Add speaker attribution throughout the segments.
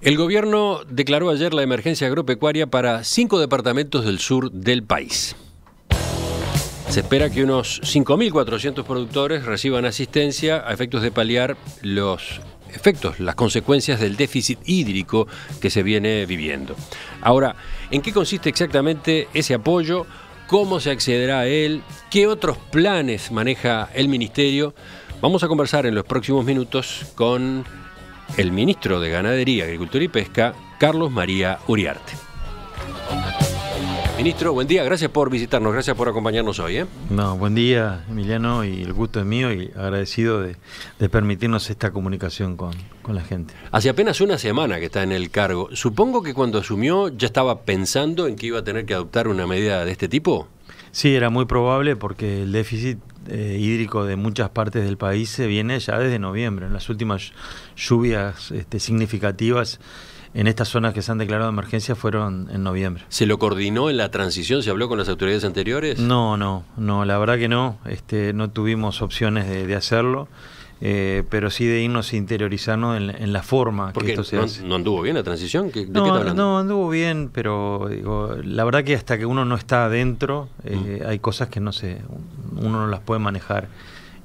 Speaker 1: El gobierno declaró ayer la emergencia agropecuaria para 5 departamentos del sur del país. Se espera que unos 5.400 productores reciban asistencia a efectos de paliar los efectos, las consecuencias del déficit hídrico que se viene viviendo. Ahora, ¿en qué consiste exactamente ese apoyo? ¿Cómo se accederá a él? ¿Qué otros planes maneja el ministerio? Vamos a conversar en los próximos minutos con el ministro de Ganadería, Agricultura y Pesca, Carlos María Uriarte. Ministro, buen día, gracias por visitarnos, gracias por acompañarnos hoy.
Speaker 2: No, buen día, Emiliano, y el gusto es mío y agradecido de permitirnos esta comunicación con la gente.
Speaker 1: Hace apenas una semana que está en el cargo. Supongo que cuando asumió ya estaba pensando en que iba a tener que adoptar una medida de este tipo.
Speaker 2: Sí, era muy probable porque el déficit hídrico de muchas partes del país se viene ya desde noviembre. En las últimas lluvias significativas en estas zonas que se han declarado emergencia fueron en noviembre.
Speaker 1: ¿Se lo coordinó en la transición? ¿Se habló con las autoridades anteriores?
Speaker 2: No, la verdad que no. No tuvimos opciones de hacerlo, pero sí de irnos interiorizando en la forma que esto se hace.
Speaker 1: ¿No anduvo bien la transición? ¿De qué está hablando?
Speaker 2: No, anduvo bien, pero digo, la verdad que hasta que uno no está adentro, hay cosas que uno no las puede manejar.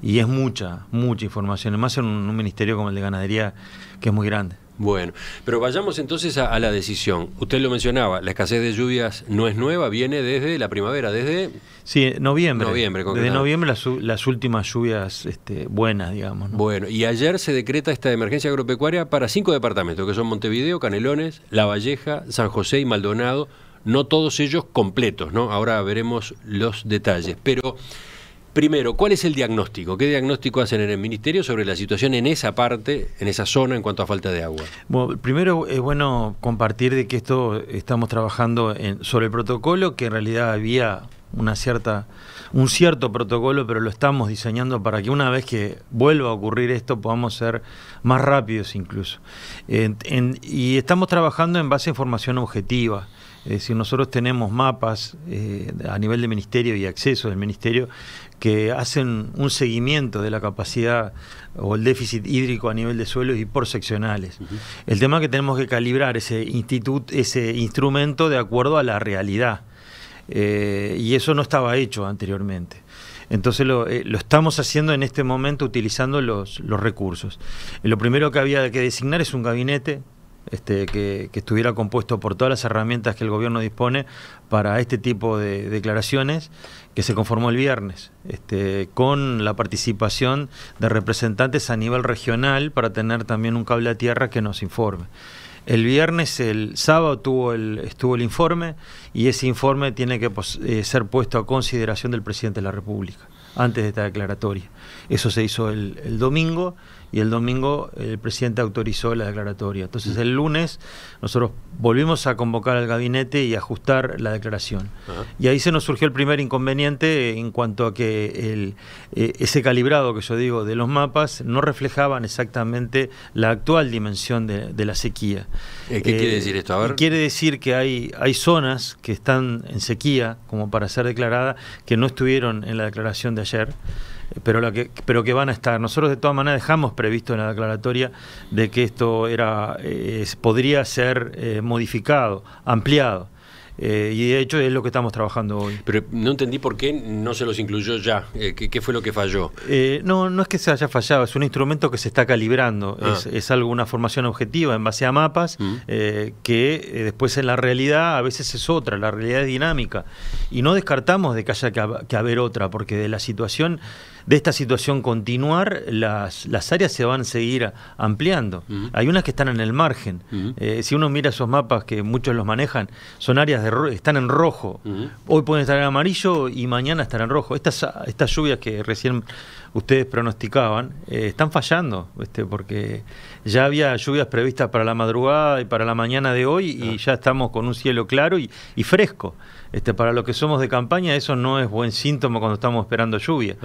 Speaker 2: Y es mucha información, además en un ministerio como el de Ganadería, que es muy grande.
Speaker 1: Bueno, pero vayamos entonces a la decisión. Usted lo mencionaba, la escasez de lluvias no es nueva, viene desde la primavera, desde...
Speaker 2: Sí, noviembre. Desde noviembre las últimas lluvias buenas, digamos, ¿no?
Speaker 1: Bueno, y ayer se decreta esta emergencia agropecuaria para 5 departamentos, que son Montevideo, Canelones, La Valleja, San José y Maldonado, no todos ellos completos, ¿no? Ahora veremos los detalles, pero... Primero, ¿cuál es el diagnóstico? ¿Qué diagnóstico hacen en el ministerio sobre la situación en esa parte, en esa zona, en cuanto a falta de agua?
Speaker 2: Bueno, primero es bueno compartir de que estamos trabajando sobre el protocolo, que en realidad había un cierto protocolo, pero lo estamos diseñando para que una vez que vuelva a ocurrir esto podamos ser más rápidos incluso. Y estamos trabajando en base a información objetiva. Es decir, nosotros tenemos mapas a nivel de ministerio y acceso del ministerio que hacen un seguimiento de la capacidad o el déficit hídrico a nivel de suelos y por seccionales. El tema es que tenemos que calibrar ese instrumento de acuerdo a la realidad. Y eso no estaba hecho anteriormente. Entonces lo estamos haciendo en este momento utilizando los recursos. Lo primero que había que designar es un gabinete que estuviera compuesto por todas las herramientas que el gobierno dispone para este tipo de declaraciones, que se conformó el viernes, con la participación de representantes a nivel regional para tener también un cable a tierra que nos informe. El sábado estuvo el informe, y ese informe tiene que ser puesto a consideración del presidente de la República antes de esta declaratoria. Eso se hizo el domingo, y el domingo el presidente autorizó la declaratoria. Entonces el lunes nosotros volvimos a convocar al gabinete y ajustar la declaración. Y ahí se nos surgió el primer inconveniente en cuanto a que ese calibrado que yo digo de los mapas no reflejaban exactamente la actual dimensión de la sequía.
Speaker 1: ¿Qué quiere decir esto? A ver.
Speaker 2: Quiere decir que hay zonas que están en sequía, como para ser declarada, que no estuvieron en la declaración de ayer, pero que van a estar. Nosotros de todas maneras dejamos previsto en la declaratoria de que esto podría ser modificado, ampliado. Y de hecho es lo que estamos trabajando hoy.
Speaker 1: Pero no entendí por qué no se los incluyó ya. ¿Qué fue lo que falló?
Speaker 2: No es que se haya fallado, es un instrumento que se está calibrando. Es una formación objetiva en base a mapas, que después en la realidad a veces es otra, la realidad es dinámica. Y no descartamos de que haya que haber otra, porque de esta situación continuar, las áreas se van a seguir ampliando. Hay unas que están en el margen. Si uno mira esos mapas, que muchos los manejan, son áreas están en rojo. Hoy pueden estar en amarillo y mañana estar en rojo. Estas lluvias que recién ustedes pronosticaban están fallando, porque ya había lluvias previstas para la madrugada y para la mañana de hoy, y ya estamos con un cielo claro y fresco. Para los que somos de campaña, eso no es buen síntoma cuando estamos esperando lluvia.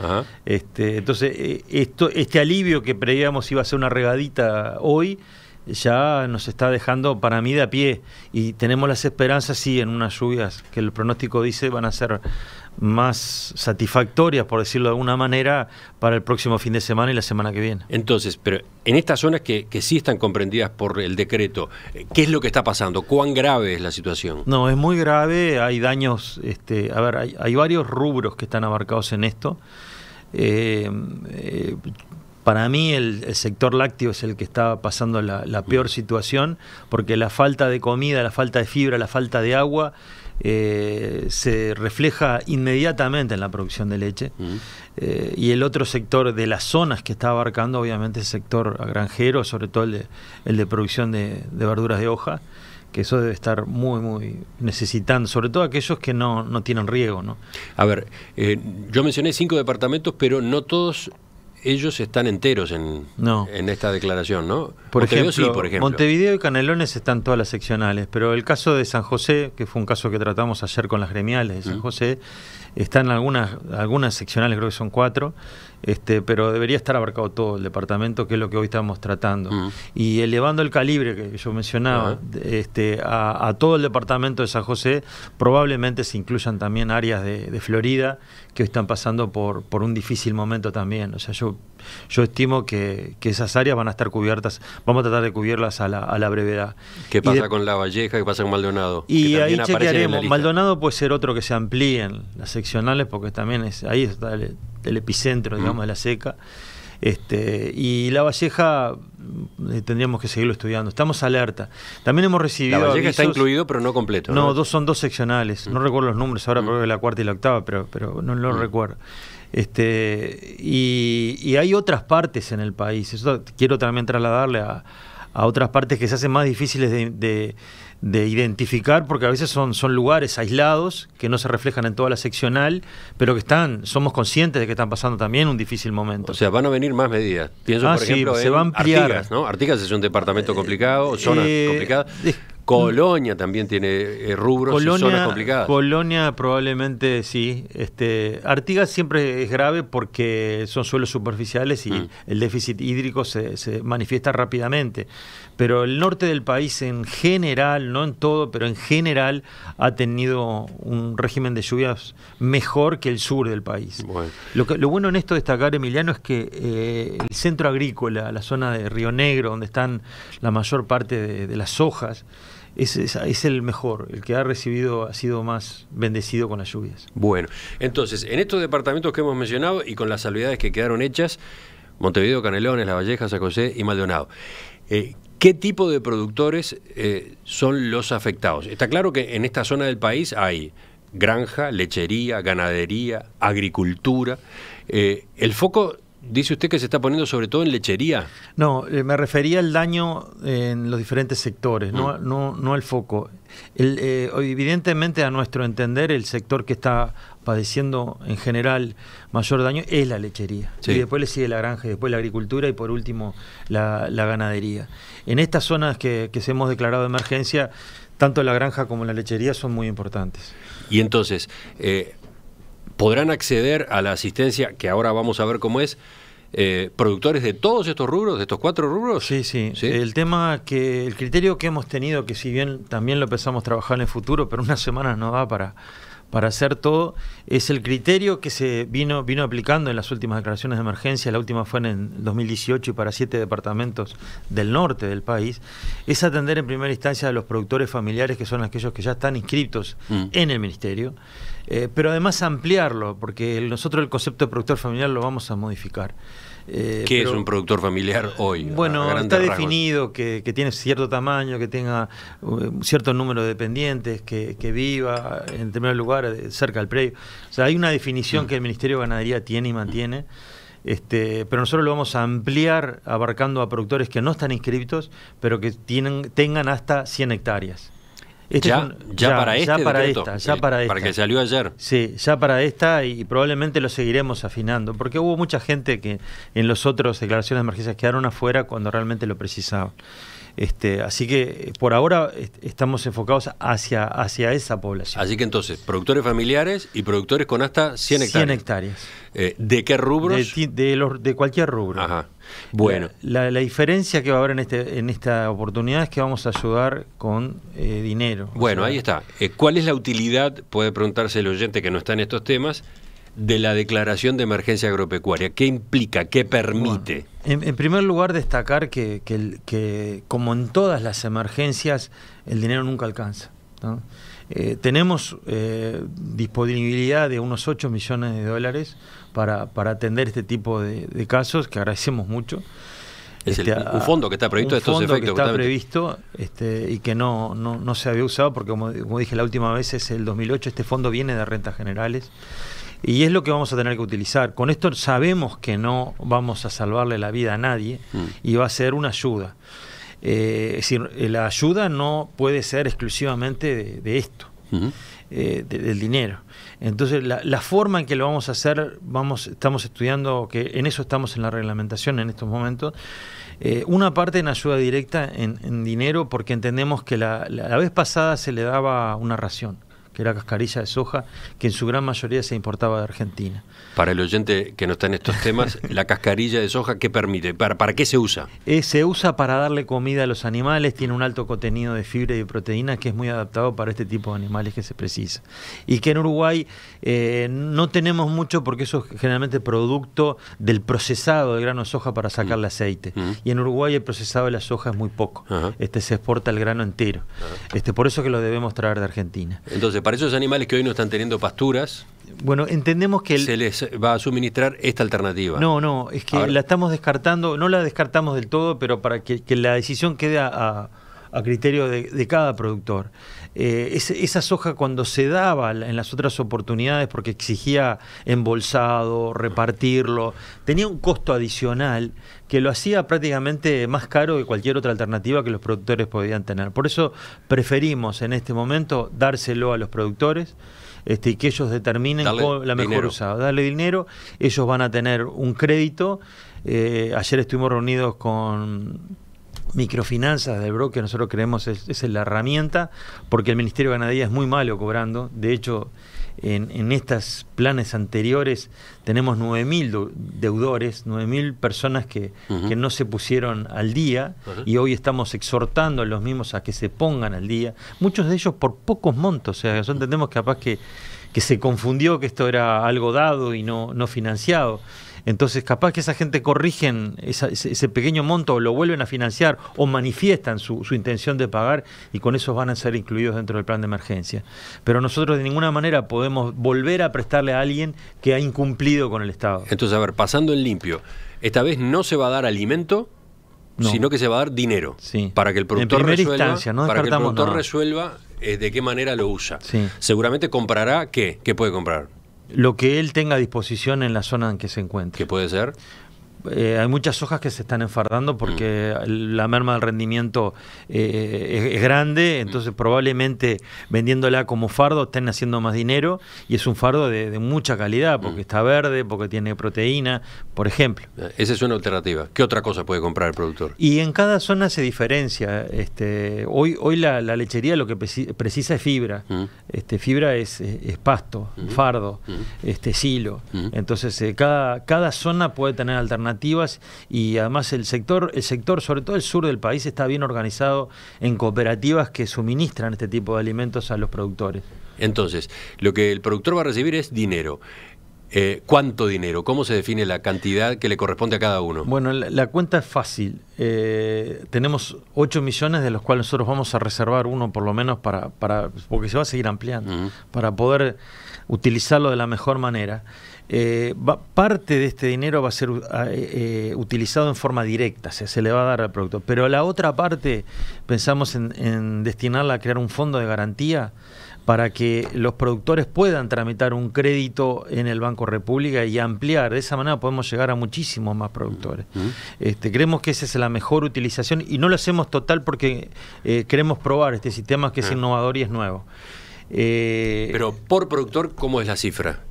Speaker 2: Entonces este alivio que prevíamos iba a ser una regadita hoy, ya nos está dejando, para mí, de a pie, y tenemos las esperanzas, sí, en unas lluvias que el pronóstico dice van a ser más satisfactorias, por decirlo de alguna manera, para el próximo fin de semana y la semana que viene.
Speaker 1: Entonces, pero en estas zonas que sí están comprendidas por el decreto, ¿qué es lo que está pasando? ¿Cuán grave es la situación?
Speaker 2: No, es muy grave, hay daños, hay varios rubros que están abarcados en esto. Para mí el sector lácteo es el que está pasando la peor situación, porque la falta de comida, la falta de fibra, la falta de agua se refleja inmediatamente en la producción de leche. Y el otro sector de las zonas que está abarcando, obviamente, es el sector granjero, sobre todo el de producción de verduras de hoja, que eso debe estar muy necesitando, sobre todo aquellos que no tienen riego, ¿no?
Speaker 1: A ver, yo mencioné 5 departamentos, pero no todos ellos están enteros en esta declaración, ¿no?
Speaker 2: Por
Speaker 1: Montevideo
Speaker 2: ejemplo, Montevideo y Canelones están todas las seccionales, pero el caso de San José, que fue un caso que tratamos ayer con las gremiales de San José, están algunas seccionales, creo que son 4, pero debería estar abarcado todo el departamento, que es lo que hoy estamos tratando. Y elevando el calibre que yo mencionaba, a todo el departamento de San José, probablemente se incluyan también áreas de Florida, que hoy están pasando por un difícil momento también. O sea, yo estimo que esas áreas van a estar cubiertas, vamos a tratar de cubrirlas a la brevedad.
Speaker 1: ¿Qué pasa con La Valleja? ¿Qué pasa con Maldonado?
Speaker 2: Y ahí chequearemos. Maldonado puede ser otro que se amplíen las seccionales, porque también ahí está el epicentro, digamos, de la seca. Y La Valleja tendríamos que seguirlo estudiando. Estamos alerta. También hemos recibido
Speaker 1: La Valleja
Speaker 2: avisos,
Speaker 1: está incluido, pero no completo.
Speaker 2: No, son 2 seccionales. No recuerdo los números ahora, porque es la 4ª y la 8ª, pero no lo recuerdo. Y hay otras partes en el país. Eso quiero también trasladarle a otras partes que se hacen más difíciles de identificar, porque a veces son lugares aislados que no se reflejan en toda la seccional, pero que somos conscientes de que están pasando también un difícil momento.
Speaker 1: O sea, van a venir más medidas. Pienso, por ejemplo,
Speaker 2: se va a ampliar.
Speaker 1: Artigas, ¿no? Artigas es un departamento complicado, zonas complicadas. Colonia también tiene rubros y zonas complicadas.
Speaker 2: Colonia probablemente sí. Artigas siempre es grave porque son suelos superficiales y el déficit hídrico se manifiesta rápidamente. Pero el norte del país en general, no en todo, pero en general ha tenido un régimen de lluvias mejor que el sur del país. Bueno. Lo bueno en esto de destacar, Emiliano, es que el centro agrícola, la zona de Río Negro, donde están la mayor parte de las hojas, es el mejor, el que ha sido más bendecido con las lluvias.
Speaker 1: Bueno, entonces, en estos departamentos que hemos mencionado y con las salvedades que quedaron hechas, Montevideo, Canelones, La Valleja, San José y Maldonado, ¿qué tipo de productores son los afectados? Está claro que en esta zona del país hay granja, lechería, ganadería, agricultura. El foco, dice usted, que se está poniendo sobre todo en lechería.
Speaker 2: No, me refería al daño en los diferentes sectores, no al foco. Evidentemente, a nuestro entender, el sector que está padeciendo en general mayor daño es la lechería. Sí. Y después le sigue la granja, y después la agricultura y por último la ganadería. En estas zonas que se hemos declarado de emergencia, tanto la granja como la lechería son muy importantes.
Speaker 1: Y entonces, ¿podrán acceder a la asistencia, que ahora vamos a ver cómo es, productores de todos estos rubros, de estos 4 rubros?
Speaker 2: Sí. El criterio que hemos tenido, que si bien también lo empezamos a trabajar en el futuro, pero unas semanas no da para hacer todo, es el criterio que se vino aplicando en las últimas declaraciones de emergencia. La última fue en el 2018 y para 7 departamentos del norte del país, es atender en primera instancia a los productores familiares, que son aquellos que ya están inscritos en el ministerio, pero además ampliarlo, porque nosotros el concepto de productor familiar lo vamos a modificar.
Speaker 1: ¿Qué es un productor familiar hoy?
Speaker 2: Bueno, está definido que tiene cierto tamaño, que tenga un cierto número de dependientes, que viva en primer lugar cerca del predio. O sea, hay una definición que el Ministerio de Ganadería tiene y mantiene, pero nosotros lo vamos a ampliar abarcando a productores que no están inscritos, pero que tengan hasta 100 hectáreas.
Speaker 1: Para que salió ayer.
Speaker 2: Sí, ya para esta, y probablemente lo seguiremos afinando, porque hubo mucha gente que en los otros declaraciones de emergencia quedaron afuera cuando realmente lo precisaban. Así que por ahora estamos enfocados hacia esa población.
Speaker 1: Así que entonces, productores familiares y productores con hasta 100 hectáreas.
Speaker 2: 100 hectáreas.
Speaker 1: ¿De qué rubros?
Speaker 2: De cualquier rubro.
Speaker 1: Ajá. Bueno.
Speaker 2: La diferencia que va a haber en esta oportunidad es que vamos a ayudar con dinero.
Speaker 1: Bueno, ahí está. ¿Cuál es la utilidad, puede preguntarse el oyente que no está en estos temas, de la declaración de emergencia agropecuaria? ¿Qué implica? ¿Qué permite?
Speaker 2: Bueno, en primer lugar, destacar que como en todas las emergencias, el dinero nunca alcanza, ¿no? Tenemos disponibilidad de unos 8 millones de dólares para atender este tipo de casos, que agradecemos mucho.
Speaker 1: Es un fondo que está previsto de estos efectos.
Speaker 2: Un fondo que está previsto y que no se había usado, porque como dije la última vez, es el 2008, este fondo viene de rentas generales. Y es lo que vamos a tener que utilizar. Con esto sabemos que no vamos a salvarle la vida a nadie y va a ser una ayuda. Es decir, la ayuda no puede ser exclusivamente de esto, del dinero. Entonces, la forma en que lo vamos a hacer, estamos estudiando, que en eso estamos en la reglamentación en estos momentos. Una parte en ayuda directa en dinero, porque entendemos que la vez pasada se le daba una ración, que era cascarilla de soja, que en su gran mayoría se importaba de Argentina.
Speaker 1: Para el oyente que no está en estos temas, la cascarilla de soja, ¿qué permite? ¿Para qué se usa?
Speaker 2: Se usa para darle comida a los animales, tiene un alto contenido de fibra y de proteína que es muy adaptado para este tipo de animales que se precisa. Y que en Uruguay no tenemos mucho, porque eso es generalmente producto del procesado del grano de soja para sacarle aceite. Y en Uruguay el procesado de la soja es muy poco. Se exporta el grano entero. Por eso que lo debemos traer de Argentina.
Speaker 1: Entonces, para esos animales que hoy no están teniendo pasturas,
Speaker 2: bueno, entendemos que
Speaker 1: se les va a suministrar esta alternativa.
Speaker 2: No, es que la estamos descartando, no la descartamos del todo, pero para que la decisión quede a criterio de cada productor. Esa soja, cuando se daba en las otras oportunidades, porque exigía embolsado, repartirlo, tenía un costo adicional que lo hacía prácticamente más caro que cualquier otra alternativa que los productores podían tener. Por eso preferimos en este momento dárselo a los productores, y que ellos determinen la mejor usada. Darle dinero, ellos van a tener un crédito. Ayer estuvimos reunidos con Microfinanzas del broker, nosotros creemos es la herramienta, porque el Ministerio de Ganadería es muy malo cobrando. De hecho, en estos planes anteriores tenemos 9.000 deudores, 9.000 personas que no se pusieron al día, y hoy estamos exhortando a los mismos a que se pongan al día, muchos de ellos por pocos montos. O sea, nosotros entendemos capaz que se confundió que esto era algo dado y no financiado. Entonces, capaz que esa gente corrigen ese pequeño monto, o lo vuelven a financiar, o manifiestan su intención de pagar, y con eso van a ser incluidos dentro del plan de emergencia. Pero nosotros de ninguna manera podemos volver a prestarle a alguien que ha incumplido con el Estado.
Speaker 1: Entonces, a ver, pasando en limpio, esta vez no se va a dar alimento, sino que se va a dar dinero, para que el productor resuelva de qué manera lo usa. Seguramente comprará, ¿qué puede comprar?
Speaker 2: Lo que él tenga a disposición en la zona en que se encuentre.
Speaker 1: ¿Qué puede ser?
Speaker 2: Hay muchas hojas que se están enfardando porque la merma del rendimiento es grande, entonces probablemente vendiéndola como fardo estén haciendo más dinero, y es un fardo de mucha calidad porque está verde, porque tiene proteína, por ejemplo.
Speaker 1: Esa es una alternativa. ¿Qué otra cosa puede comprar el productor?
Speaker 2: Y en cada zona se diferencia. Hoy la lechería lo que precisa es fibra. Fibra es pasto, fardo, silo. Entonces cada zona puede tener alternativas, y además el sector, sobre todo el sur del país, está bien organizado en cooperativas que suministran este tipo de alimentos a los productores.
Speaker 1: Entonces, lo que el productor va a recibir es dinero. ¿Cuánto dinero? ¿Cómo se define la cantidad que le corresponde a cada uno?
Speaker 2: Bueno, la cuenta es fácil. Tenemos 8 millones, de los cuales nosotros vamos a reservar uno por lo menos porque se va a seguir ampliando, para poder utilizarlo de la mejor manera. Parte de este dinero va a ser utilizado en forma directa, se le va a dar al productor, pero la otra parte pensamos en destinarla a crear un fondo de garantía para que los productores puedan tramitar un crédito en el Banco República y ampliar. De esa manera podemos llegar a muchísimos más productores. Creemos que esa es la mejor utilización, y no lo hacemos total porque queremos probar este sistema que es innovador y es nuevo.
Speaker 1: Pero por productor, ¿cómo es la cifra?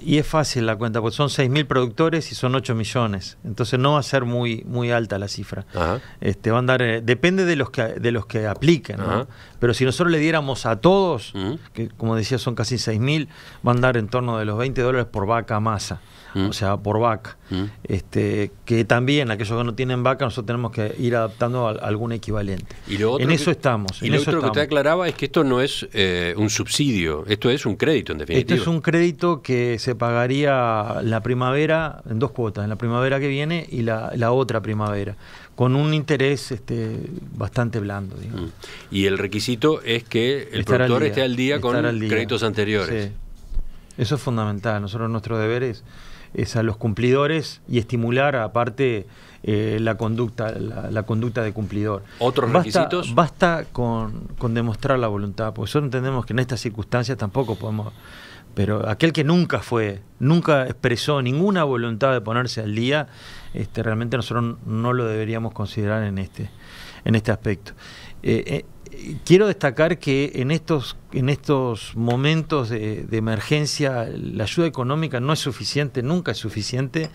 Speaker 2: Y es fácil la cuenta, porque son 6.000 productores y son 8 millones. Entonces no va a ser muy alta la cifra.
Speaker 1: Ajá.
Speaker 2: Va a andar, depende de los que apliquen, ¿no? Pero si nosotros le diéramos a todos, que como decía son casi 6.000, va a andar en torno de los $20 por vaca masa. O sea, por vaca. Que también aquellos que no tienen vaca, nosotros tenemos que ir adaptando a algún equivalente.
Speaker 1: Y lo otro
Speaker 2: en eso estamos.
Speaker 1: Y lo otro que usted aclaraba es que esto no es un subsidio, esto es un crédito en definitiva.
Speaker 2: Esto es un crédito que se pagaría la primavera en 2 cuotas, en la primavera que viene y la otra primavera, con un interés bastante blando, digamos.
Speaker 1: Y el requisito es que el productor esté al día con créditos anteriores.
Speaker 2: Sí. Eso es fundamental. Nosotros nuestro deber es a los cumplidores y estimular aparte la conducta de cumplidor.
Speaker 1: ¿Otros requisitos?
Speaker 2: Basta con demostrar la voluntad, porque nosotros entendemos que en estas circunstancias tampoco podemos, pero aquel que nunca expresó ninguna voluntad de ponerse al día, realmente nosotros no lo deberíamos considerar en este aspecto. Quiero destacar que en estos momentos de emergencia la ayuda económica no es suficiente, nunca es suficiente,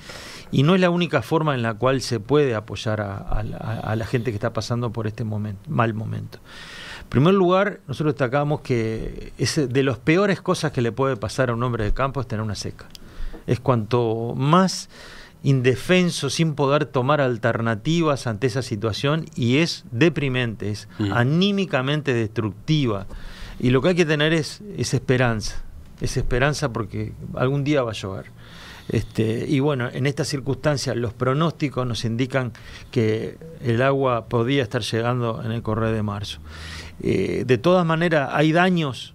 Speaker 2: y no es la única forma en la cual se puede apoyar a la gente que está pasando por este mal momento. En primer lugar, nosotros destacamos que de las peores cosas que le puede pasar a un hombre de campo es tener una seca. Es cuanto más indefenso, sin poder tomar alternativas ante esa situación, y es deprimente, es anímicamente destructiva. Y lo que hay que tener es esperanza porque algún día va a llover. Y bueno, en estas circunstancias los pronósticos nos indican que el agua podría estar llegando en el correr de marzo. De todas maneras, hay daños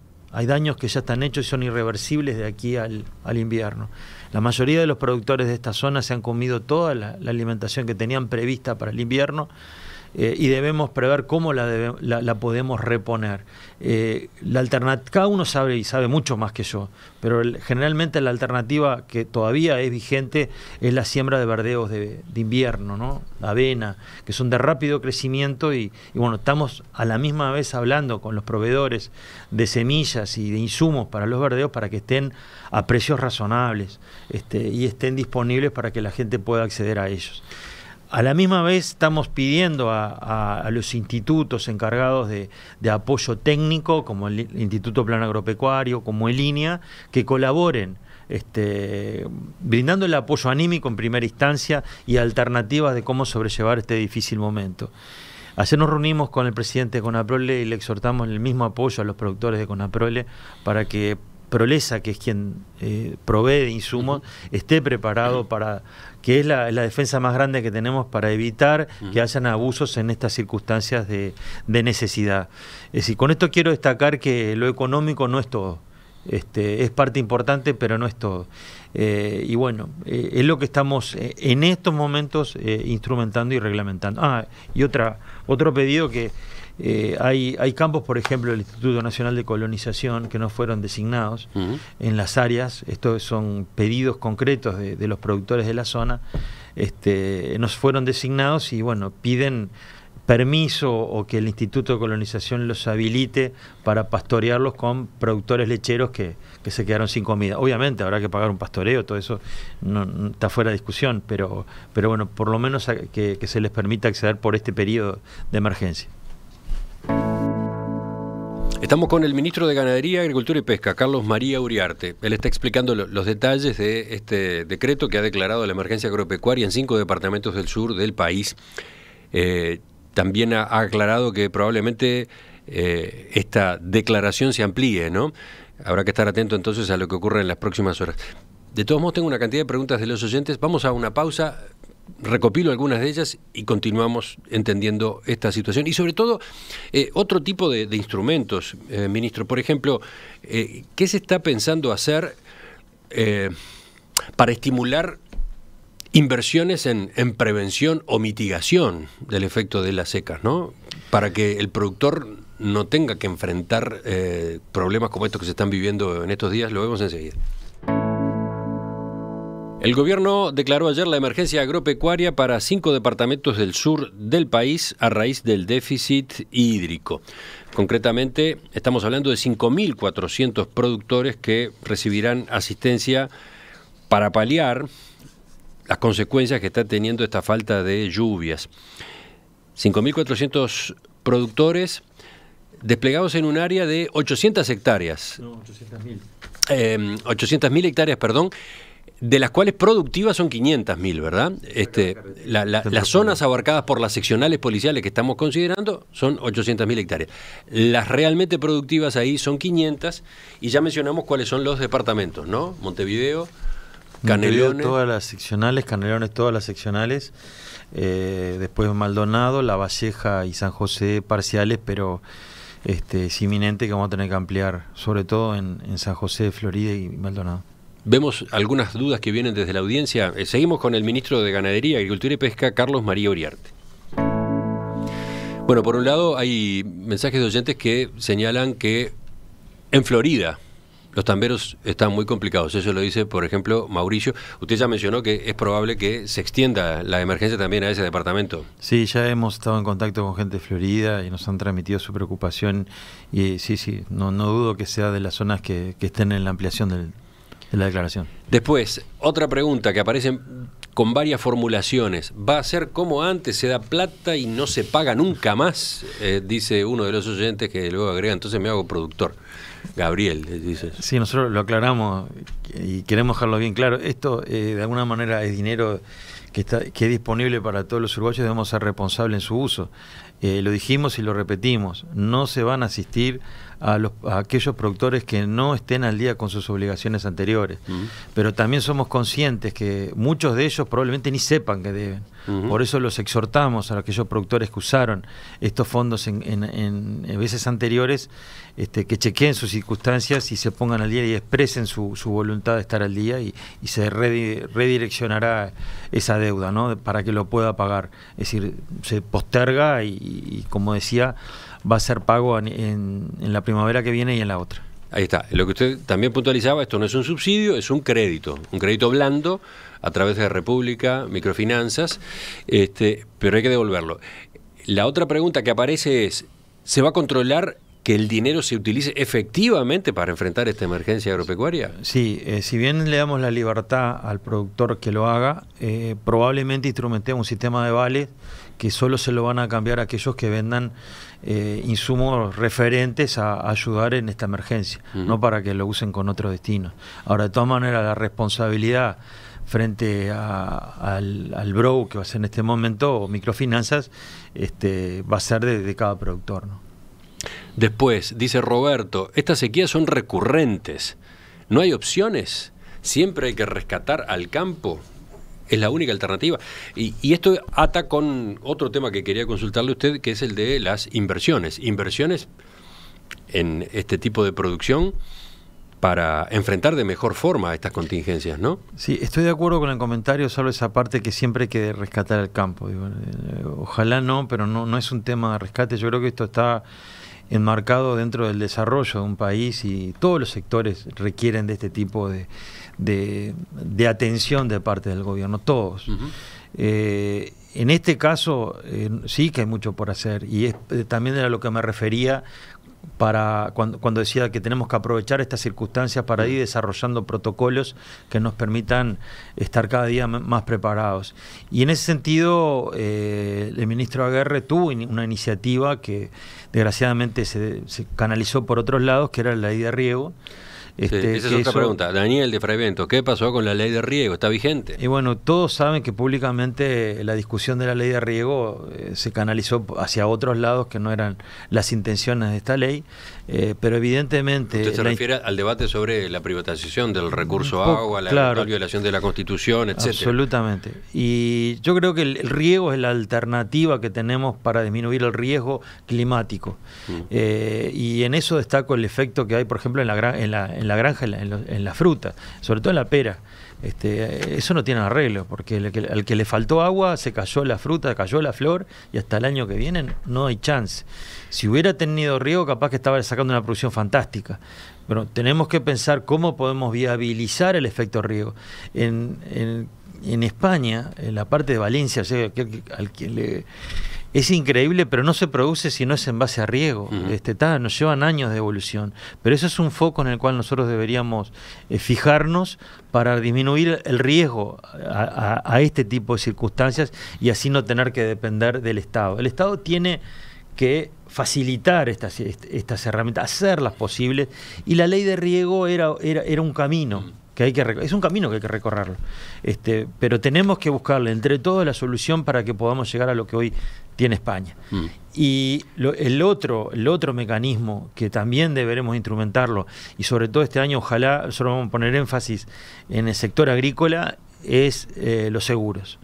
Speaker 2: que ya están hechos y son irreversibles de aquí al invierno. La mayoría de los productores de esta zona se han comido toda la alimentación que tenían prevista para el invierno, y debemos prever cómo la podemos reponer. Cada uno sabe y sabe mucho más que yo, pero generalmente la alternativa que todavía es vigente es la siembra de verdeos de invierno, ¿no? Avena, que son de rápido crecimiento y bueno, estamos a la misma vez hablando con los proveedores de semillas y de insumos para los verdeos para que estén a precios razonables y estén disponibles para que la gente pueda acceder a ellos. A la misma vez estamos pidiendo a los institutos encargados de apoyo técnico, como el Instituto Plan Agropecuario, como el INEA, que colaboren, brindando el apoyo anímico en primera instancia y alternativas de cómo sobrellevar este difícil momento. Ayer nos reunimos con el presidente de Conaprole y le exhortamos el mismo apoyo a los productores de Conaprole para que Prolesa, que es quien provee de insumos, esté preparado para que es la defensa más grande que tenemos para evitar que hayan abusos en estas circunstancias de necesidad. Es decir, con esto quiero destacar que lo económico no es todo. Es parte importante, pero no es todo. Y bueno, es lo que estamos en estos momentos instrumentando y reglamentando. Y otro pedido que hay campos, por ejemplo, del Instituto Nacional de Colonización, que no fueron designados en las áreas. Estos son pedidos concretos de los productores de la zona. No fueron designados y bueno, piden permiso o que el Instituto de Colonización los habilite para pastorearlos con productores lecheros que se quedaron sin comida. Obviamente habrá que pagar un pastoreo, todo eso no está fuera de discusión, pero bueno, por lo menos que se les permita acceder por este periodo de emergencia.
Speaker 1: Estamos con el ministro de Ganadería, Agricultura y Pesca, Carlos María Uriarte. Él está explicando los detalles de este decreto que ha declarado la emergencia agropecuaria en 5 departamentos del sur del país. También ha aclarado que probablemente esta declaración se amplíe, ¿no? Habrá que estar atento entonces a lo que ocurre en las próximas horas. De todos modos, tengo una cantidad de preguntas de los oyentes. Vamos a una pausa. Recopilo algunas de ellas y continuamos entendiendo esta situación y sobre todo otro tipo de instrumentos, ministro. Por ejemplo, ¿qué se está pensando hacer para estimular inversiones en prevención o mitigación del efecto de las secas, ¿no? Para que el productor no tenga que enfrentar problemas como estos que se están viviendo en estos días? Lo vemos enseguida. El gobierno declaró ayer la emergencia agropecuaria para 5 departamentos del sur del país a raíz del déficit hídrico. Concretamente, estamos hablando de 5.400 productores que recibirán asistencia para paliar las consecuencias que está teniendo esta falta de lluvias. 5.400 productores desplegados en un área de 800 hectáreas.
Speaker 2: No, 800.000.
Speaker 1: 800.000 hectáreas, perdón, de las cuales productivas son 500.000, ¿verdad? Las zonas abarcadas por las seccionales policiales que estamos considerando son 800.000 hectáreas. Las realmente productivas ahí son 500, y ya mencionamos cuáles son los departamentos, ¿no? Montevideo, Canelones.
Speaker 2: Todas las seccionales, Canelones todas las seccionales, después Maldonado, La Valleja y San José parciales, pero es inminente que vamos a tener que ampliar, sobre todo en San José, Florida y Maldonado.
Speaker 1: Vemos algunas dudas que vienen desde la audiencia. Seguimos con el ministro de Ganadería, Agricultura y Pesca, Carlos María Uriarte. Bueno, por un lado hay mensajes de oyentes que señalan que en Florida los tamberos están muy complicados. Eso lo dice, por ejemplo, Mauricio. Usted ya mencionó que es probable que se extienda la emergencia también a ese departamento.
Speaker 2: Sí, ya hemos estado en contacto con gente de Florida y nos han transmitido su preocupación. Y sí, no dudo que sea de las zonas que estén en la ampliación de la declaración.
Speaker 1: Después, otra pregunta que aparece con varias formulaciones. ¿Va a ser como antes, se da plata y no se paga nunca más? Dice uno de los oyentes, que luego agrega, entonces me hago productor. Gabriel, dice.
Speaker 2: Sí, nosotros lo aclaramos y queremos dejarlo bien claro. Esto de alguna manera es dinero que es disponible para todos los uruguayos, debemos ser responsables en su uso. Lo dijimos y lo repetimos, no se van a asistir a aquellos productores que no estén al día con sus obligaciones anteriores. Pero también somos conscientes que muchos de ellos probablemente ni sepan que deben. Por eso los exhortamos a aquellos productores que usaron estos fondos en veces anteriores, que chequeen sus circunstancias y se pongan al día y expresen su voluntad de estar al día, y se redireccionará esa deuda, ¿no? Para que lo pueda pagar. Es decir, se posterga y como decía, va a ser pago en la primavera que viene y en la otra.
Speaker 1: Ahí está. Lo que usted también puntualizaba, esto no es un subsidio, es un crédito blando a través de República Microfinanzas, pero hay que devolverlo. La otra pregunta que aparece es, ¿se va a controlar que el dinero se utilice efectivamente para enfrentar esta emergencia agropecuaria?
Speaker 2: Sí, si bien le damos la libertad al productor que lo haga, probablemente instrumentemos un sistema de vales que solo se lo van a cambiar a aquellos que vendan insumos referentes a ayudar en esta emergencia, no para que lo usen con otro destino. Ahora, de todas maneras, la responsabilidad frente al BROW, que va a ser en este momento, o microfinanzas, va a ser de cada productor, ¿no?
Speaker 1: Después, dice Roberto, estas sequías son recurrentes, ¿no hay opciones? ¿Siempre hay que rescatar al campo? ¿Es la única alternativa? Y esto ata con otro tema que quería consultarle a usted, que es el de las inversiones. Inversiones en este tipo de producción para enfrentar de mejor forma estas contingencias, ¿no?
Speaker 2: Sí, estoy de acuerdo con el comentario, solo esa parte que siempre hay que rescatar el campo. Digo, ojalá no, pero no es un tema de rescate. Yo creo que esto está enmarcado dentro del desarrollo de un país y todos los sectores requieren de este tipo de atención de parte del gobierno, todos. En este caso sí que hay mucho por hacer, y es también era lo que me refería para cuando decía que tenemos que aprovechar estas circunstancias para ir desarrollando protocolos que nos permitan estar cada día más preparados. Y en ese sentido, el ministro Aguerre tuvo una iniciativa que desgraciadamente se canalizó por otros lados, que era la ley de riego.
Speaker 1: Esa es otra pregunta. Daniel de Fraivento, ¿qué pasó con la ley de riego? ¿Está vigente?
Speaker 2: Y bueno, todos saben que públicamente la discusión de la ley de riego se canalizó hacia otros lados que no eran las intenciones de esta ley, pero evidentemente...
Speaker 1: Usted se refiere al debate sobre la privatización del recurso agua, la violación de la Constitución, etcétera.
Speaker 2: Absolutamente. Y yo creo que el riego es la alternativa que tenemos para disminuir el riesgo climático. Y en eso destaco el efecto que hay, por ejemplo, en la granja, en la fruta, sobre todo en la pera. Eso no tiene arreglo, porque al que le faltó agua se cayó la fruta, cayó la flor, y hasta el año que viene no hay chance. Si hubiera tenido riego, capaz que estaba sacando una producción fantástica. Pero tenemos que pensar cómo podemos viabilizar el efecto riego. En España, en la parte de Valencia, o sea, al que es increíble, pero no se produce si no es en base a riego. Nos llevan años de evolución. Pero eso es un foco en el cual nosotros deberíamos fijarnos para disminuir el riesgo a este tipo de circunstancias y así no tener que depender del Estado. El Estado tiene que facilitar estas herramientas, hacerlas posibles, y la ley de riego era un camino. Es un camino que hay que recorrerlo, pero tenemos que buscarle entre todos la solución para que podamos llegar a lo que hoy tiene España. Y el otro mecanismo que también deberemos instrumentarlo, y sobre todo este año ojalá solo vamos a poner énfasis en el sector agrícola, es los seguros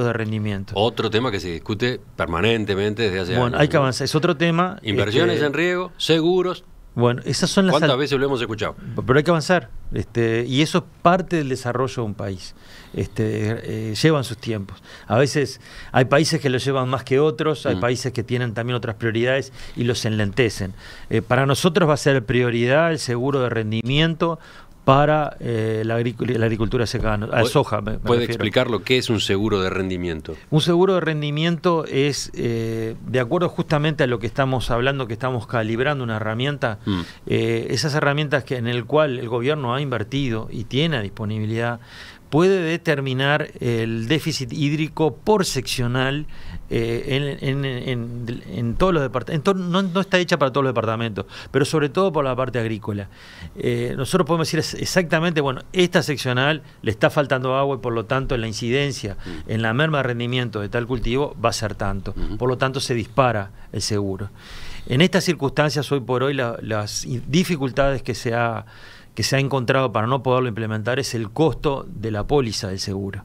Speaker 2: de rendimiento.
Speaker 1: Otro tema que se discute permanentemente desde hace años.
Speaker 2: Bueno, hay que avanzar, es otro tema.
Speaker 1: Inversiones en riego, seguros.
Speaker 2: Bueno, esas son las...
Speaker 1: ¿Cuántas veces lo hemos escuchado?
Speaker 2: Pero hay que avanzar, y eso es parte del desarrollo de un país. Llevan sus tiempos. A veces hay países que lo llevan más que otros, hay países que tienen también otras prioridades y los enlentecen. Para nosotros va a ser prioridad el seguro de rendimiento para la agricultura secana, soja.
Speaker 1: ¿Puede explicar lo que es un seguro de rendimiento?
Speaker 2: Un seguro de rendimiento es, de acuerdo justamente a lo que estamos hablando, que estamos calibrando una herramienta, esas herramientas en el cual el gobierno ha invertido y tiene a disponibilidad, puede determinar el déficit hídrico por seccional en todos los departamentos. No está hecha para todos los departamentos, pero sobre todo por la parte agrícola. Nosotros podemos decir exactamente, bueno, esta seccional le está faltando agua y por lo tanto la incidencia en la merma de rendimiento de tal cultivo va a ser tanto. Por lo tanto se dispara el seguro. En estas circunstancias, hoy por hoy, las dificultades que se ha encontrado para no poderlo implementar es el costo de la póliza del seguro.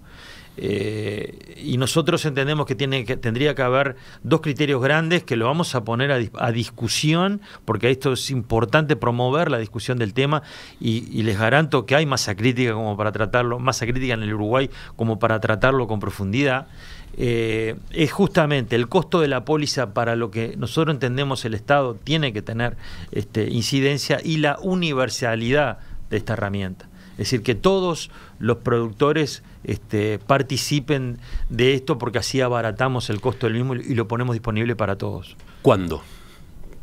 Speaker 2: Y nosotros entendemos que tendría que haber dos criterios grandes que lo vamos a poner a discusión, porque esto es importante promover la discusión del tema, y les garanto que hay masa crítica como para tratarlo, masa crítica en el Uruguay como para tratarlo con profundidad. Es justamente el costo de la póliza para lo que nosotros entendemos el Estado tiene que tener incidencia, y la universalidad de esta herramienta. Es decir, que todos los productores participen de esto, porque así abaratamos el costo del mismo y lo ponemos disponible para todos.
Speaker 1: ¿Cuándo?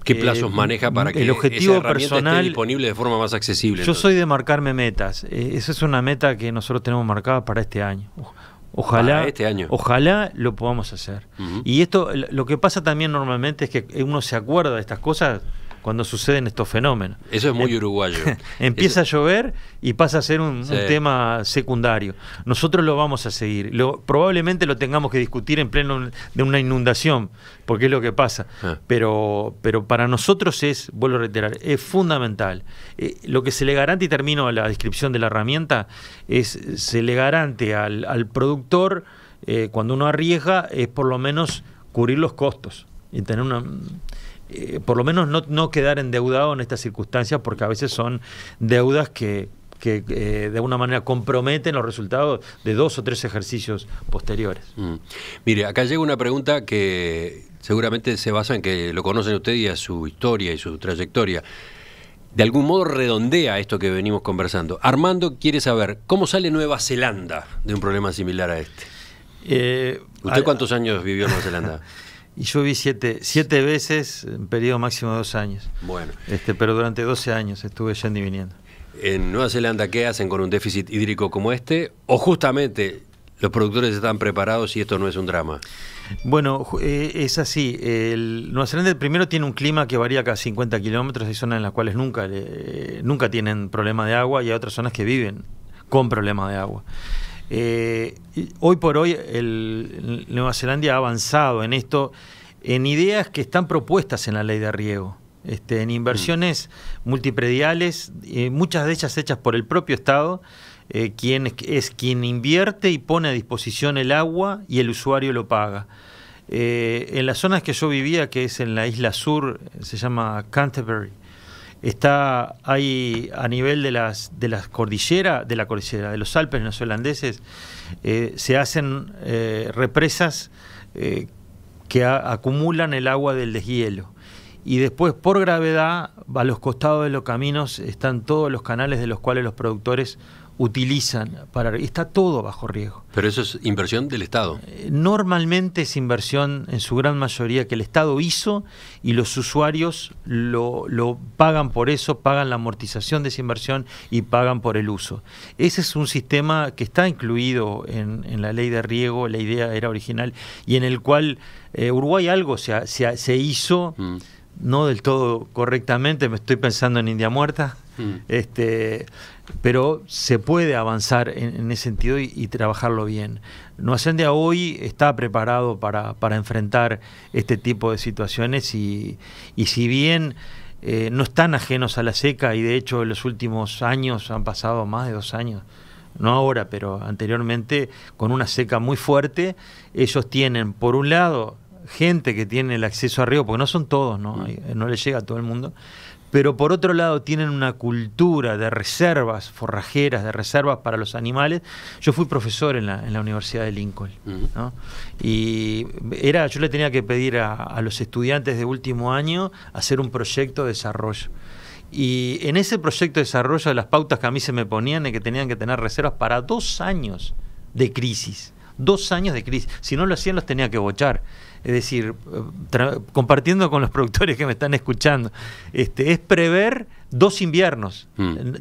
Speaker 1: ¿Qué plazos maneja para que
Speaker 2: el objetivo
Speaker 1: esa herramienta
Speaker 2: personal
Speaker 1: esté disponible de forma más accesible?
Speaker 2: Yo soy de marcarme metas. Esa es una meta que nosotros tenemos marcada para este año. Ojalá,
Speaker 1: este año.
Speaker 2: Ojalá lo podamos hacer. Y esto, lo que pasa también normalmente es que uno se acuerda de estas cosas cuando suceden estos fenómenos.
Speaker 1: Eso es muy uruguayo.
Speaker 2: Empieza a llover y pasa a ser un tema secundario. Nosotros lo vamos a seguir. Probablemente lo tengamos que discutir en pleno de una inundación, porque es lo que pasa. Pero para nosotros vuelvo a reiterar, es fundamental. Lo que se le garante, y termino la descripción de la herramienta, se le garante al productor, cuando uno arriesga, es por lo menos cubrir los costos y tener por lo menos no quedar endeudado en estas circunstancias, porque a veces son deudas que de alguna manera comprometen los resultados de 2 o 3 ejercicios posteriores.
Speaker 1: Mire, acá llega una pregunta que seguramente se basa en que lo conocen usted y a su historia y su trayectoria. De algún modo redondea esto que venimos conversando. Armando quiere saber cómo sale Nueva Zelanda de un problema similar a este. ¿Usted cuántos años vivió en Nueva Zelanda?
Speaker 2: Y yo vi 7 veces en periodo máximo de 2 años.
Speaker 1: Bueno.
Speaker 2: Pero durante 12 años estuve yendo y viniendo.
Speaker 1: En Nueva Zelanda, ¿qué hacen con un déficit hídrico como este? ¿O justamente los productores están preparados y esto no es un drama?
Speaker 2: Bueno, es así. Nueva Zelanda primero tiene un clima que varía cada 50 kilómetros. Hay zonas en las cuales nunca tienen problema de agua, y hay otras zonas que viven con problema de agua. Hoy por hoy Nueva Zelanda ha avanzado en esto, en ideas que están propuestas en la ley de riego, en inversiones multiprediales, muchas de ellas hechas por el propio Estado, quien invierte y pone a disposición el agua y el usuario lo paga. En las zonas que yo vivía, que es en la isla sur, se llama Canterbury, hay a nivel de la cordillera, de los Alpes neozelandeses, se hacen represas que acumulan el agua del deshielo, y después por gravedad a los costados de los caminos están todos los canales de los cuales los productores utilizan para... Está todo bajo riesgo.
Speaker 1: Pero eso es inversión del Estado.
Speaker 2: Normalmente es inversión en su gran mayoría que el Estado hizo y los usuarios lo pagan por eso, pagan la amortización de esa inversión y pagan por el uso. Ese es un sistema que está incluido en la ley de riego, la idea era original, y en el cual Uruguay algo se hizo, no del todo correctamente, me estoy pensando en India Muerta, pero se puede avanzar en ese sentido y trabajarlo bien. Nueva Zelanda hoy está preparado para enfrentar este tipo de situaciones y si bien no están ajenos a la seca, y de hecho en los últimos años han pasado más de 2 años, no ahora, pero anteriormente, con una seca muy fuerte, ellos tienen, por un lado, gente que tiene el acceso a riego, porque no son todos, no les llega a todo el mundo, pero por otro lado tienen una cultura de reservas forrajeras, de reservas para los animales. Yo fui profesor en la Universidad de Lincoln, ¿no? Y yo le tenía que pedir a los estudiantes de último año hacer un proyecto de desarrollo. Y en ese proyecto de desarrollo, las pautas que a mí se me ponían es que tenían que tener reservas para 2 años de crisis. 2 años de crisis. Si no lo hacían, los tenía que bochar. Es decir, compartiendo con los productores que me están escuchando, es prever 2 inviernos.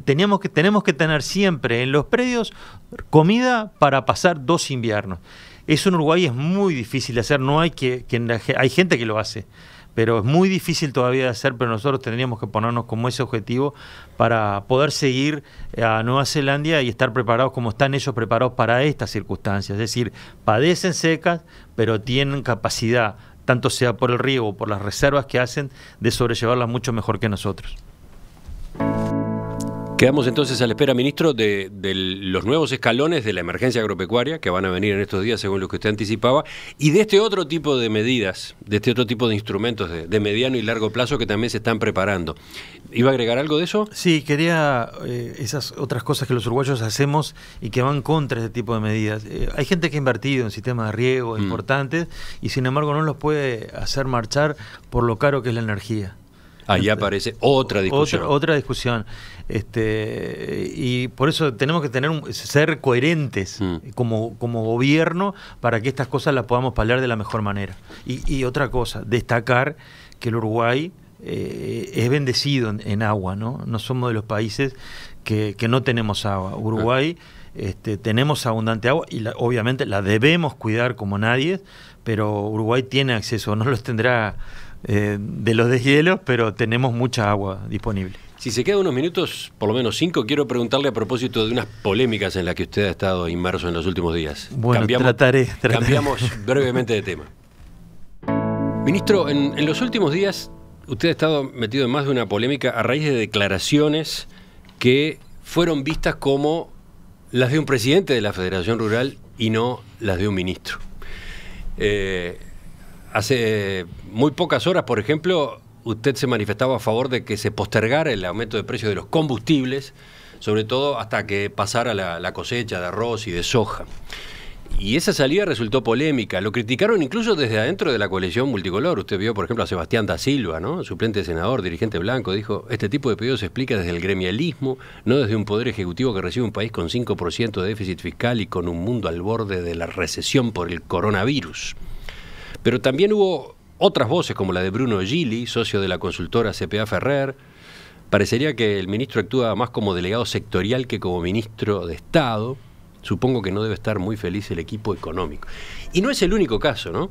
Speaker 2: Tenemos que tener siempre en los predios comida para pasar 2 inviernos. Eso en Uruguay es muy difícil de hacer. No hay hay gente que lo hace, pero es muy difícil todavía de hacer, pero nosotros tendríamos que ponernos como ese objetivo para poder seguir a Nueva Zelanda y estar preparados como están ellos preparados para estas circunstancias. Es decir, padecen secas, pero tienen capacidad, tanto sea por el riego o por las reservas que hacen, de sobrellevarlas mucho mejor que nosotros.
Speaker 1: Quedamos entonces a la espera, ministro, de los nuevos escalones de la emergencia agropecuaria que van a venir en estos días, según lo que usted anticipaba, y de este otro tipo de medidas, de este otro tipo de instrumentos de mediano y largo plazo que también se están preparando. ¿Iba a agregar algo de eso?
Speaker 2: Sí, quería esas otras cosas que los uruguayos hacemos y que van contra este tipo de medidas. Hay gente que ha invertido en sistemas de riego importantes y sin embargo no los puede hacer marchar por lo caro que es la energía.
Speaker 1: Ahí aparece otra discusión.
Speaker 2: Otra discusión. Y por eso tenemos que ser coherentes como gobierno para que estas cosas las podamos paliar de la mejor manera. Y otra cosa, destacar que el Uruguay es bendecido en agua, ¿no? No somos de los países que no tenemos agua. Uruguay tenemos abundante agua y obviamente la debemos cuidar como nadie, pero Uruguay tiene acceso, no los tendrá de los deshielos, pero tenemos mucha agua disponible.
Speaker 1: Si se quedan unos minutos, por lo menos 5, quiero preguntarle a propósito de unas polémicas en las que usted ha estado inmerso en los últimos días.
Speaker 2: Bueno, trataré.
Speaker 1: Cambiamos brevemente de tema. Ministro, en los últimos días usted ha estado metido en más de una polémica a raíz de declaraciones que fueron vistas como las de un presidente de la Federación Rural y no las de un ministro. Hace muy pocas horas, por ejemplo, usted se manifestaba a favor de que se postergara el aumento de precios de los combustibles, sobre todo hasta que pasara la cosecha de arroz y de soja. Y esa salida resultó polémica. Lo criticaron incluso desde adentro de la coalición multicolor. Usted vio, por ejemplo, a Sebastián da Silva, ¿no? Suplente de senador, dirigente blanco, dijo: este tipo de pedidos se explica desde el gremialismo, no desde un poder ejecutivo que recibe un país con 5% de déficit fiscal y con un mundo al borde de la recesión por el coronavirus. Pero también hubo otras voces, como la de Bruno Gili, socio de la consultora CPA Ferrer. Parecería que el ministro actúa más como delegado sectorial que como ministro de Estado. Supongo que no debe estar muy feliz el equipo económico. Y no es el único caso, ¿no?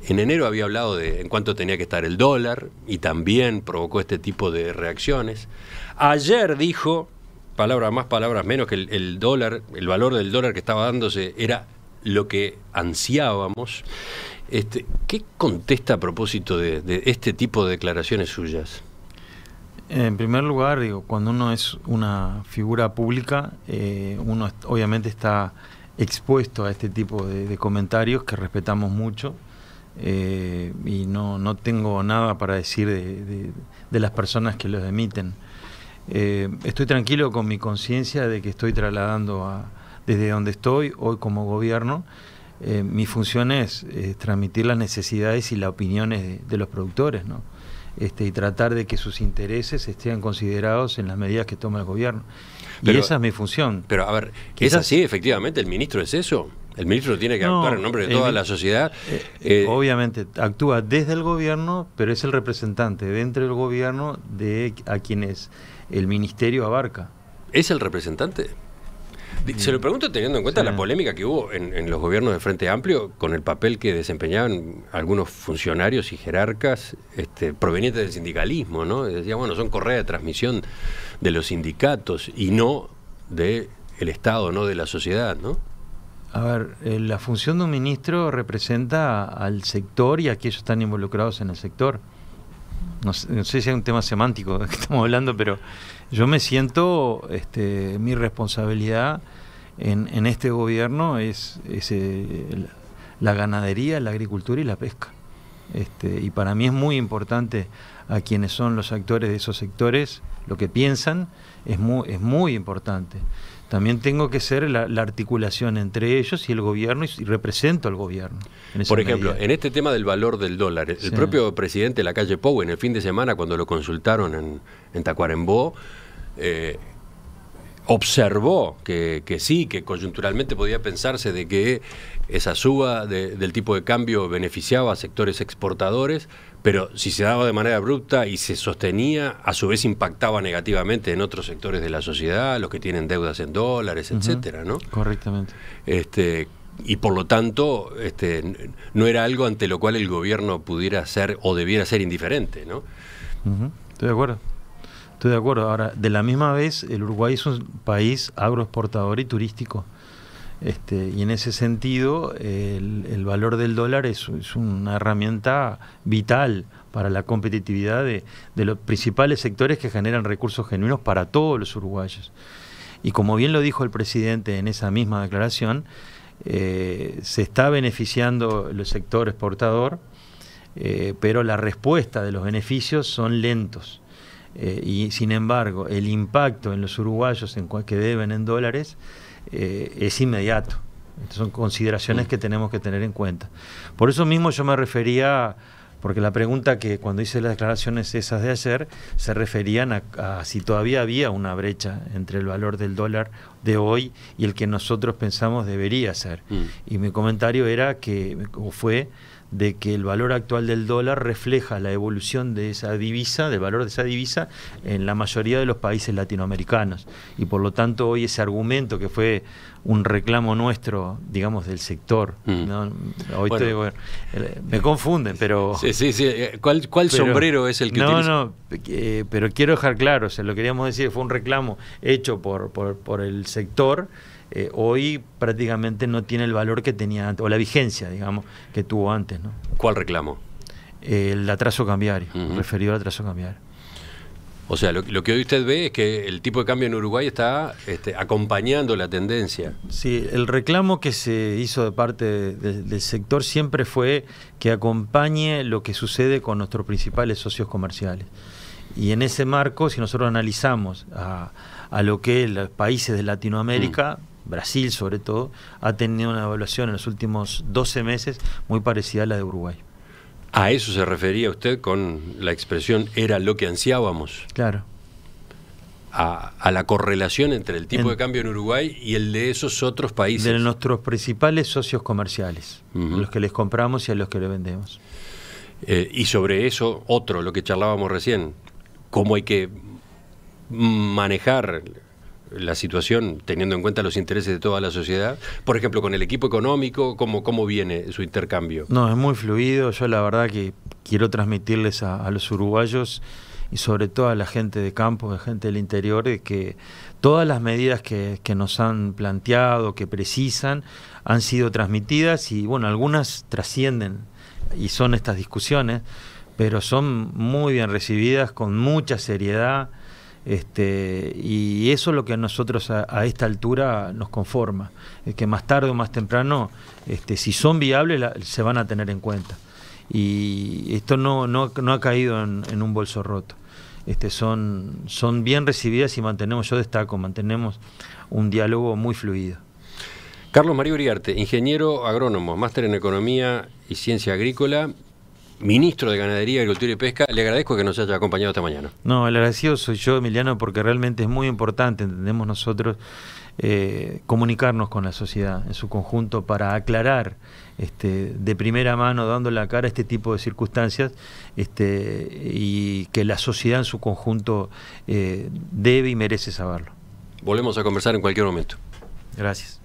Speaker 1: En enero había hablado de en cuánto tenía que estar el dólar y también provocó este tipo de reacciones. Ayer dijo, palabras más, palabras menos, que el dólar, el valor del dólar que estaba dándose era lo que ansiábamos. ¿Qué contesta a propósito de este tipo de declaraciones suyas?
Speaker 2: En primer lugar, cuando uno es una figura pública, uno obviamente está expuesto a este tipo de comentarios que respetamos mucho, y no tengo nada para decir de las personas que los emiten. Estoy tranquilo con mi conciencia de que estoy trasladando desde donde estoy hoy como gobierno. Mi función es transmitir las necesidades y las opiniones de los productores, ¿no? y tratar de que sus intereses estén considerados en las medidas que toma el gobierno.
Speaker 1: Pero,
Speaker 2: y esa es mi función.
Speaker 1: Pero a ver, ¿es así efectivamente? ¿El ministro es eso? ¿El ministro tiene que actuar en nombre de toda la sociedad?
Speaker 2: Obviamente, actúa desde el gobierno, pero es el representante dentro del gobierno de a quienes el ministerio abarca.
Speaker 1: ¿Es el representante? Se lo pregunto teniendo en cuenta la polémica que hubo en los gobiernos de Frente Amplio con el papel que desempeñaban algunos funcionarios y jerarcas provenientes del sindicalismo, ¿no? Decía, bueno, son correa de transmisión de los sindicatos y no del Estado, no de la sociedad, ¿no?
Speaker 2: A ver, la función de un ministro representa al sector y a aquellos que están involucrados en el sector. No sé si es un tema semántico que estamos hablando, pero yo me siento, mi responsabilidad en este gobierno es la ganadería, la agricultura y la pesca. Y para mí es muy importante a quienes son los actores de esos sectores, lo que piensan es muy importante. También tengo que ser la articulación entre ellos y el gobierno y represento al gobierno.
Speaker 1: Por ejemplo, en este tema del valor del dólar, el propio presidente Lacalle Pou en el fin de semana cuando lo consultaron en Tacuarembó, observó que sí, que coyunturalmente podía pensarse de que esa suba del tipo de cambio beneficiaba a sectores exportadores, pero si se daba de manera abrupta y se sostenía, a su vez impactaba negativamente en otros sectores de la sociedad, los que tienen deudas en dólares, etcétera, ¿no?
Speaker 2: Correctamente.
Speaker 1: Y por lo tanto, no era algo ante lo cual el gobierno pudiera ser o debiera ser indiferente, ¿no?
Speaker 2: Estoy de acuerdo. Estoy de acuerdo. Ahora, de la misma vez, el Uruguay es un país agroexportador y turístico. Y en ese sentido, el valor del dólar es una herramienta vital para la competitividad de los principales sectores que generan recursos genuinos para todos los uruguayos. Y como bien lo dijo el presidente en esa misma declaración, se está beneficiando el sector exportador, pero la respuesta de los beneficios son lentos. Y sin embargo, el impacto en los uruguayos que deben en dólares es inmediato. Estas son consideraciones que tenemos que tener en cuenta. Por eso mismo yo me refería, porque la pregunta que cuando hice las declaraciones esas de ayer se referían a si todavía había una brecha entre el valor del dólar de hoy y el que nosotros pensamos debería ser. Y mi comentario era fue de que el valor actual del dólar refleja la evolución de esa divisa, del valor de esa divisa en la mayoría de los países latinoamericanos. Y por lo tanto hoy ese argumento que fue un reclamo nuestro, digamos, del sector, ¿no? Hoy me confunden, pero...
Speaker 1: Sí. ¿Cuál sombrero es el que utiliza?
Speaker 2: Pero quiero dejar claro, lo queríamos decir, que fue un reclamo hecho por el sector. Hoy prácticamente no tiene el valor que tenía antes, o la vigencia, digamos, que tuvo antes, ¿no?
Speaker 1: ¿Cuál reclamo?
Speaker 2: El atraso cambiario, referido al atraso cambiario.
Speaker 1: O sea, lo que hoy usted ve es que el tipo de cambio en Uruguay está acompañando la tendencia.
Speaker 2: Sí, el reclamo que se hizo de parte del sector siempre fue que acompañe lo que sucede con nuestros principales socios comerciales. Y en ese marco, si nosotros analizamos a lo que los países de Latinoamérica, Brasil sobre todo, ha tenido una evaluación en los últimos 12 meses muy parecida a la de Uruguay.
Speaker 1: ¿A eso se refería usted con la expresión era lo que ansiábamos?
Speaker 2: Claro.
Speaker 1: A la correlación entre el tipo de cambio en Uruguay y el de esos otros países.
Speaker 2: De nuestros principales socios comerciales, a los que les compramos y a los que le vendemos.
Speaker 1: Y sobre eso, lo que charlábamos recién, cómo hay que manejar la situación teniendo en cuenta los intereses de toda la sociedad. Por ejemplo, con el equipo económico, ¿cómo viene su intercambio?
Speaker 2: No, es muy fluido. Yo la verdad que quiero transmitirles a los uruguayos y sobre todo a la gente de campo, a la gente del interior, de que todas las medidas que nos han planteado, que precisan, han sido transmitidas y bueno, algunas trascienden y son estas discusiones, pero son muy bien recibidas, con mucha seriedad. Y eso es lo que a nosotros a esta altura nos conforma, es que más tarde o más temprano, si son viables, se van a tener en cuenta. Y esto no ha caído en un bolso roto. Son bien recibidas y mantenemos un diálogo muy fluido.
Speaker 1: Carlos María Uriarte, ingeniero agrónomo, máster en Economía y Ciencia Agrícola, ministro de Ganadería, Agricultura y Pesca, le agradezco que nos haya acompañado esta mañana.
Speaker 2: No, el agradecido soy yo, Emiliano, porque realmente es muy importante, entendemos nosotros, comunicarnos con la sociedad en su conjunto para aclarar de primera mano, dando la cara a este tipo de circunstancias, y que la sociedad en su conjunto debe y merece saberlo.
Speaker 1: Volvemos a conversar en cualquier momento.
Speaker 2: Gracias.